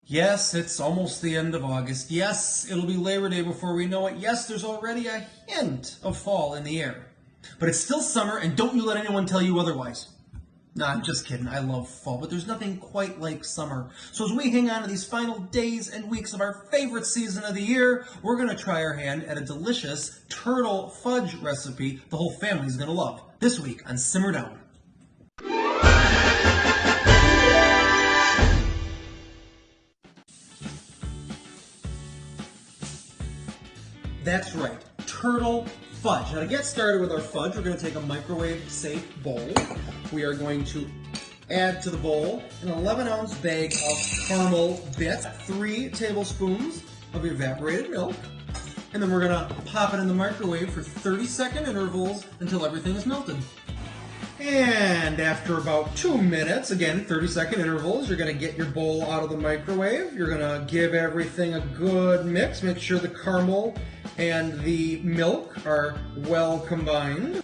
Yes, it's almost the end of August. Yes, it'll be Labor Day before we know it. Yes, there's already a hint of fall in the air. But it's still summer, and don't you let anyone tell you otherwise. No, I'm just kidding. I love fall, but there's nothing quite like summer. So as we hang on to these final days and weeks of our favorite season of the year, we're going to try our hand at a delicious turtle fudge recipe the whole family's going to love. This week on Simmer Down. That's right, turtle fudge. Now to get started with our fudge, we're going to take a microwave-safe bowl. We are going to add to the bowl an 11-ounce bag of caramel bits, 3 tablespoons of evaporated milk, and then we're going to pop it in the microwave for 30-second intervals until everything is melted. And after about 2 minutes, again, 30-second intervals, you're going to get your bowl out of the microwave. You're going to give everything a good mix. Make sure the caramel and the milk are well combined.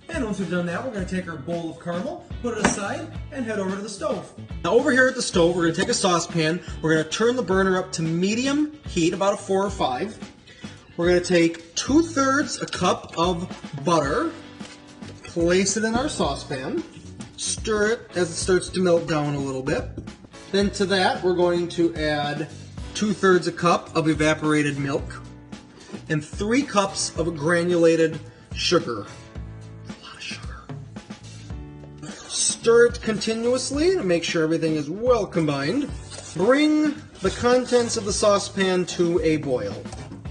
And once we've done that, we're going to take our bowl of caramel, put it aside, and head over to the stove. Now over here at the stove, we're going to take a saucepan. We're going to turn the burner up to medium heat, about a 4 or 5. We're going to take 2/3 a cup of butter, place it in our saucepan, stir it as it starts to melt down a little bit. Then to that, we're going to add 2/3 a cup of evaporated milk and 3 cups of granulated sugar. A lot of sugar. Stir it continuously to make sure everything is well combined. Bring the contents of the saucepan to a boil.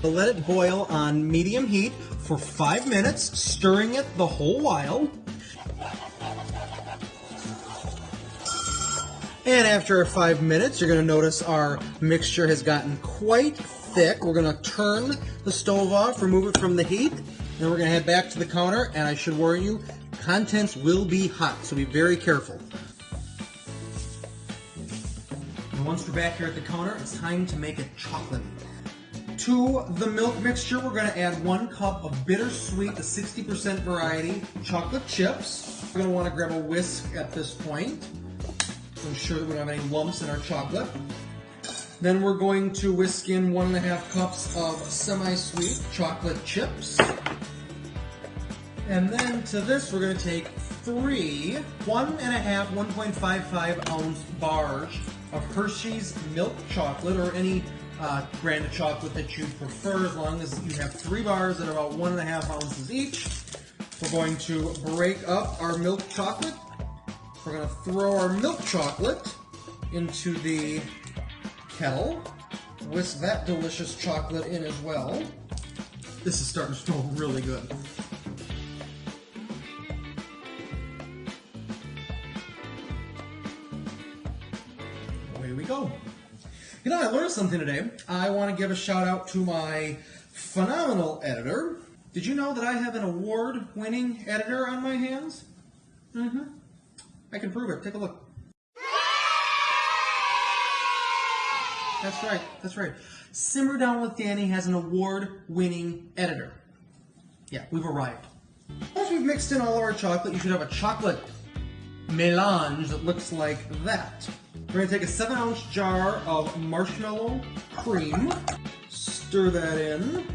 Let it boil on medium heat for 5 minutes, stirring it the whole while. And after 5 minutes, you're going to notice our mixture has gotten quite thick. We're going to turn the stove off, remove it from the heat, and we're going to head back to the counter, and I should warn you, contents will be hot, so be very careful. And once we're back here at the counter, it's time to make it chocolatey. To the milk mixture, we're going to add 1 cup of bittersweet, the 60% variety, chocolate chips. We're going to want to grab a whisk at this point to ensure that we don't have any lumps in our chocolate. Then we're going to whisk in 1.5 cups of semi-sweet chocolate chips. And then to this, we're going to take 3 1.5 ounce bars of Hershey's milk chocolate, or any brand of chocolate that you prefer, as long as you have 3 bars that are about 1.5 ounces each. We're going to break up our milk chocolate. We're going to throw our milk chocolate into the kettle. Whisk that delicious chocolate in as well. This is starting to smell really good. Away we go. You know, I learned something today. I want to give a shout out to my phenomenal editor. Did you know that I have an award-winning editor on my hands? I can prove it. Take a look. That's right. Simmer Down with Danny has an award-winning editor. Yeah, we've arrived. Once we've mixed in all of our chocolate, you should have a chocolate melange that looks like that. We're going to take a 7-ounce jar of marshmallow cream, stir that in.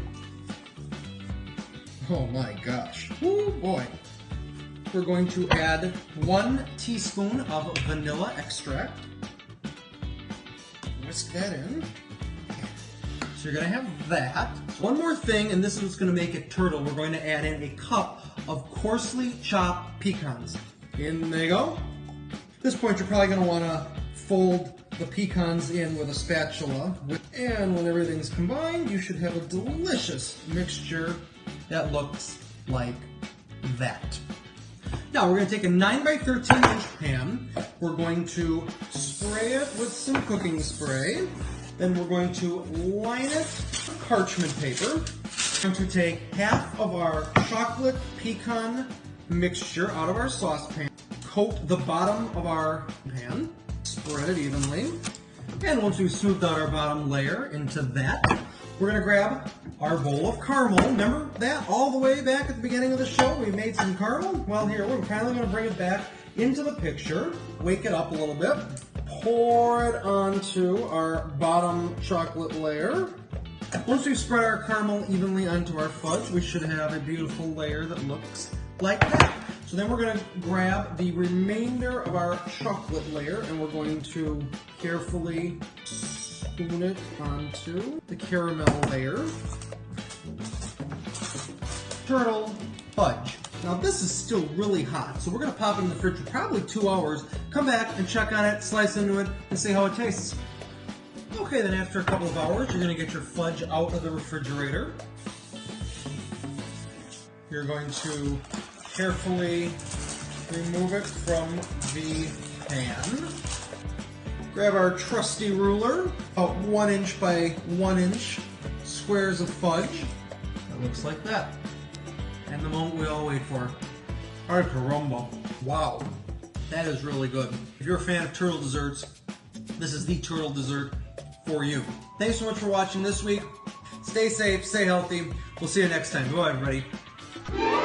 Oh my gosh. Woo boy. We're going to add 1 teaspoon of vanilla extract. Whisk that in. So you're going to have that. One more thing, and this is what's going to make it turtle. We're going to add in a cup of coarsely chopped pecans. In they go. At this point, you're probably going to want to fold the pecans in with a spatula. And when everything's combined, you should have a delicious mixture that looks like that. Now we're going to take a 9x13-inch pan. We're going to spray it with some cooking spray. Then we're going to line it with parchment paper. We're going to take half of our chocolate pecan mixture out of our saucepan, coat the bottom of our pan, spread it evenly, and once we've smoothed out our bottom layer into that, we're going to grab our bowl of caramel. Remember that all the way back at the beginning of the show? We made some caramel? Well, here, we're finally going to bring it back into the picture, wake it up a little bit, pour it onto our bottom chocolate layer. Once we've spread our caramel evenly onto our fudge, we should have a beautiful layer that looks like that. So then we're going to grab the remainder of our chocolate layer and we're going to carefully spoon it onto the caramel layer. Turtle fudge. Now this is still really hot, so we're going to pop it in the fridge for probably 2 hours, come back and check on it, slice into it, and see how it tastes. Okay, then after a couple of hours, you're going to get your fudge out of the refrigerator. You're going to carefully remove it from the pan. Grab our trusty ruler, about 1 inch by 1 inch squares of fudge. That looks like that. And the moment we all wait for. Ay caramba. Wow, that is really good. If you're a fan of turtle desserts, this is the turtle dessert for you. Thanks so much for watching this week. Stay safe, stay healthy. We'll see you next time. Bye, everybody.